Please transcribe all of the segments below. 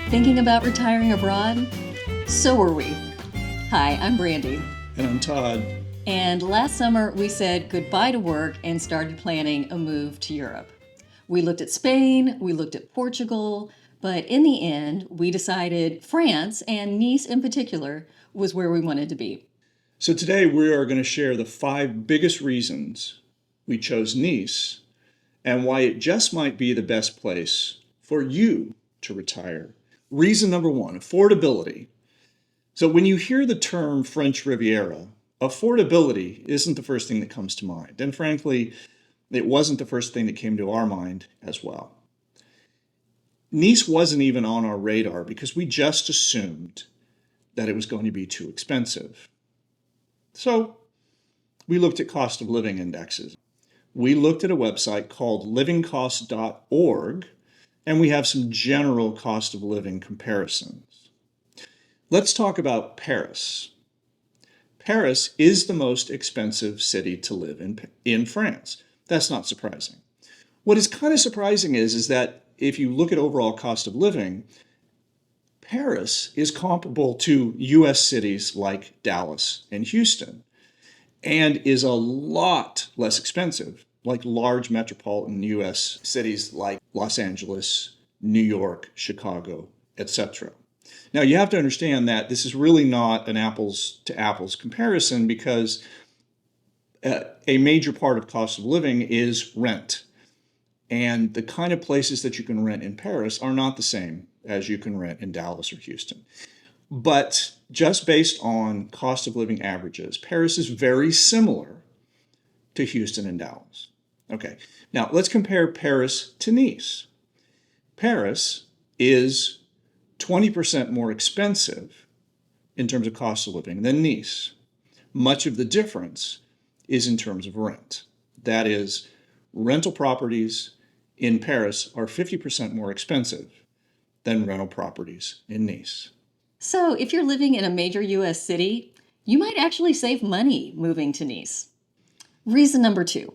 Thinking about retiring abroad? So are we. Hi, I'm Brandy. And I'm Todd. And last summer, we said goodbye to work and started planning a move to Europe. We looked at Spain, we looked at Portugal, but in the end, we decided France, and Nice in particular, was where we wanted to be. So today we are going to share the 5 biggest reasons we chose Nice and why it just might be the best place for you to retire. Reason number 1, affordability. So when you hear the term French Riviera, affordability isn't the first thing that comes to mind. And frankly, it wasn't the first thing that came to our mind as well. Nice wasn't even on our radar because we just assumed that it was going to be too expensive. So we looked at cost of living indexes. We looked at a website called livingcosts.org, and we have some general cost of living comparisons. Let's talk about Paris. Paris is the most expensive city to live in France. That's not surprising. What is kind of surprising is that if you look at overall cost of living, Paris is comparable to US cities like Dallas and Houston, and is a lot less expensive, like large metropolitan US cities like Los Angeles, New York, Chicago, etc. Now you have to understand that this is really not an apples to apples comparison because a major part of cost of living is rent. And the kind of places that you can rent in Paris are not the same as you can rent in Dallas or Houston. But just based on cost of living averages, Paris is very similar to Houston and Dallas. Okay, now let's compare Paris to Nice. Paris is 20% more expensive in terms of cost of living than Nice. Much of the difference is in terms of rent. That is, rental properties in Paris are 50% more expensive than rental properties in Nice. So if you're living in a major US city, you might actually save money moving to Nice. Reason number 2,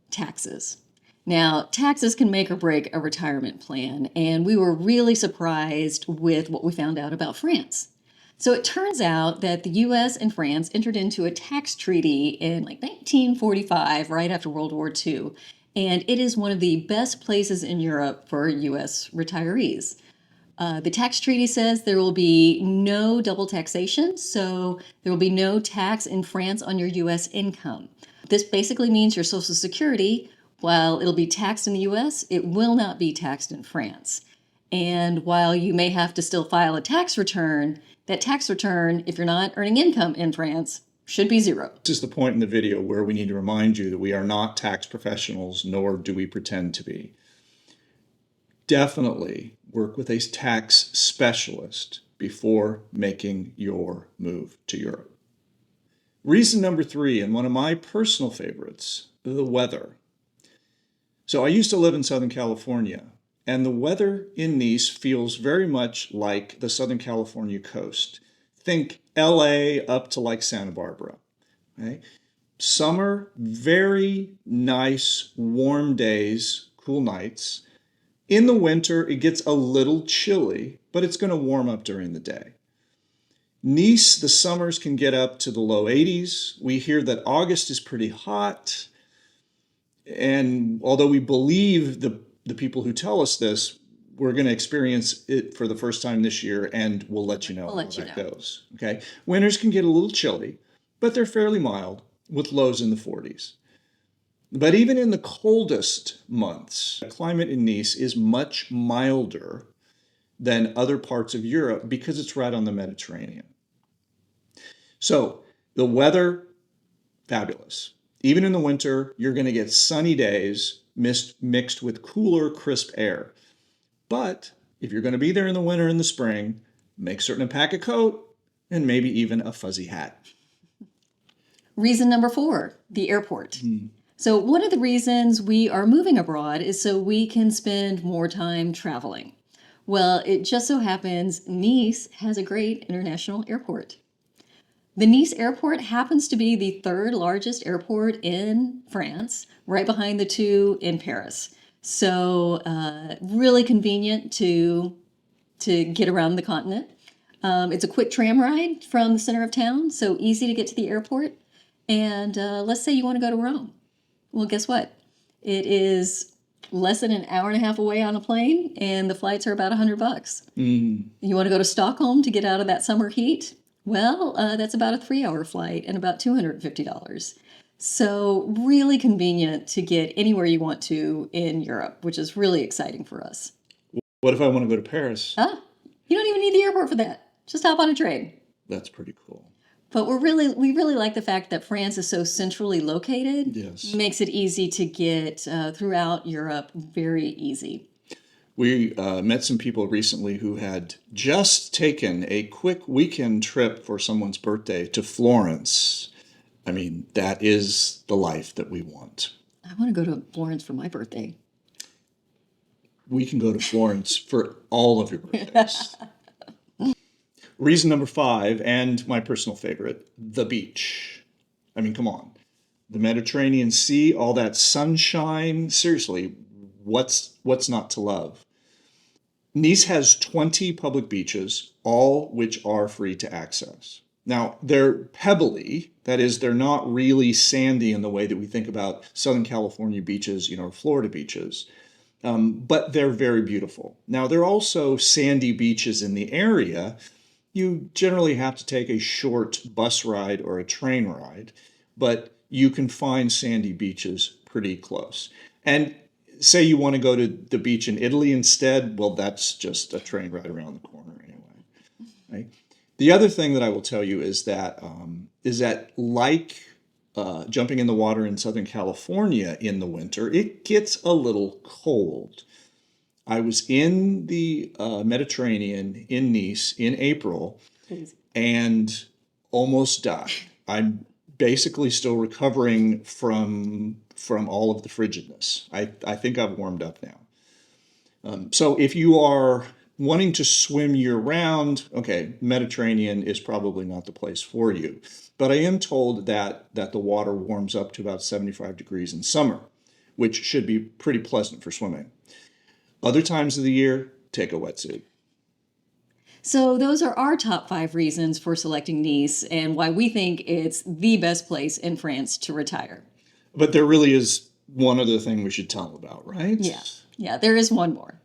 taxes. Now, taxes can make or break a retirement plan, and we were really surprised with what we found out about France. So it turns out that the US and France entered into a tax treaty in 1945, right after World War II, and it is one of the best places in Europe for US retirees. The tax treaty says there will be no double taxation, so there will be no tax in France on your US income. This basically means your Social Security, while it'll be taxed in the US, it will not be taxed in France. And while you may have to still file a tax return, that tax return, if you're not earning income in France, should be 0. This is the point in the video where we need to remind you that we are not tax professionals, nor do we pretend to be. Definitely work with a tax specialist before making your move to Europe. Reason number 3, and one of my personal favorites, the weather. So I used to live in Southern California, and the weather in Nice feels very much like the Southern California coast. Think LA up to Santa Barbara. Okay? Summer, very nice, warm days, cool nights. In the winter, it gets a little chilly, but it's going to warm up during the day. Nice, the summers can get up to the low 80s. We hear that August is pretty hot. And although we believe the people who tell us this, we're going to experience it for the first time this year, and we'll let you know how that goes. Okay? Winters can get a little chilly, but they're fairly mild with lows in the 40s. But even in the coldest months, the climate in Nice is much milder than other parts of Europe because it's right on the Mediterranean. So the weather, fabulous. Even in the winter, you're going to get sunny days mixed with cooler, crisp air. But if you're going to be there in the winter and the spring, make certain to pack a coat and maybe even a fuzzy hat. Reason number 4, the airport. So one of the reasons we are moving abroad is so we can spend more time traveling. Well, it just so happens Nice has a great international airport. The Nice airport happens to be the 3rd largest airport in France, right behind the 2 in Paris. So really convenient to get around the continent. It's a quick tram ride from the center of town, so easy to get to the airport. And let's say you want to go to Rome. Well, guess what? It is less than an hour and a half away on a plane, and the flights are about $100. You want to go to Stockholm to get out of that summer heat? Well, that's about a 3-hour flight and about $250. So really convenient to get anywhere you want to in Europe, which is really exciting for us. What if I want to go to Paris? You don't even need the airport for that. Just hop on a train. That's pretty cool. But we really like the fact that France is so centrally located. Yes. Makes it easy to get throughout Europe, very easy. We met some people recently who had just taken a quick weekend trip for someone's birthday to Florence. I mean, that is the life that we want. I want to go to Florence for my birthday. We can go to Florence for all of your birthdays. Reason number 5, and my personal favorite, the beach. I mean, come on. The Mediterranean Sea, all that sunshine. Seriously, what's not to love? Nice has 20 public beaches, all which are free to access. Now, they're pebbly. That is, they're not really sandy in the way that we think about Southern California beaches, or Florida beaches. But they're very beautiful. Now, there are also sandy beaches in the area. You generally have to take a short bus ride or a train ride, but you can find sandy beaches pretty close. And say you want to go to the beach in Italy instead, well, that's just a train ride around the corner anyway. Right? The other thing that I will tell you is that like jumping in the water in Southern California in the winter, it gets a little cold. I was in the Mediterranean in Nice in April and almost died. I'm basically still recovering from all of the frigidness. I think I've warmed up now. So if you are wanting to swim year-round, okay, Mediterranean is probably not the place for you. But I am told that the water warms up to about 75 degrees in summer, which should be pretty pleasant for swimming. Other times of the year, take a wetsuit. So those are our top 5 reasons for selecting Nice and why we think it's the best place in France to retire. But there really is one other thing we should tell about, right? Yeah, there is one more.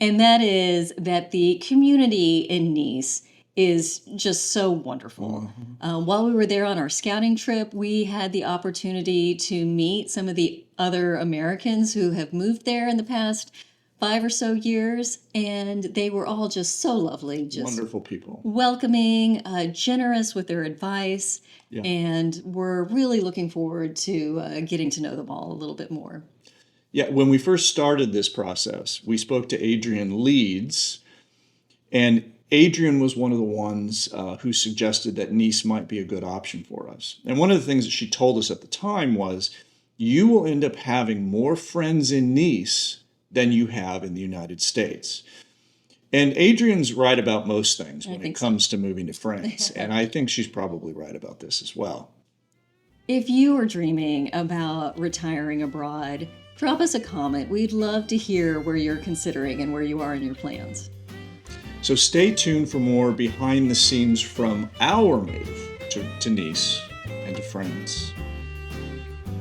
And that is that the community in Nice is just so wonderful. While we were there on our scouting trip, we had the opportunity to meet some of the other Americans who have moved there in the past 5 or so years, and they were all just so lovely, just wonderful people, welcoming, generous with their advice, Yeah. and we're really looking forward to getting to know them all a little bit more. Yeah, when we first started this process, we spoke to Adrian Leeds, and Adrian was one of the ones who suggested that Nice might be a good option for us. And one of the things that she told us at the time was, you will end up having more friends in Nice than you have in the United States. And Adrian's right about most things when it comes to moving to France. And I think she's probably right about this as well. If you are dreaming about retiring abroad, drop us a comment. We'd love to hear where you're considering and where you are in your plans. So stay tuned for more behind the scenes from our move to Nice and to France.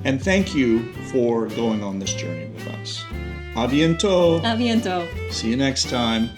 And thank you for going on this journey with us. A bientôt. A bientôt. See you next time.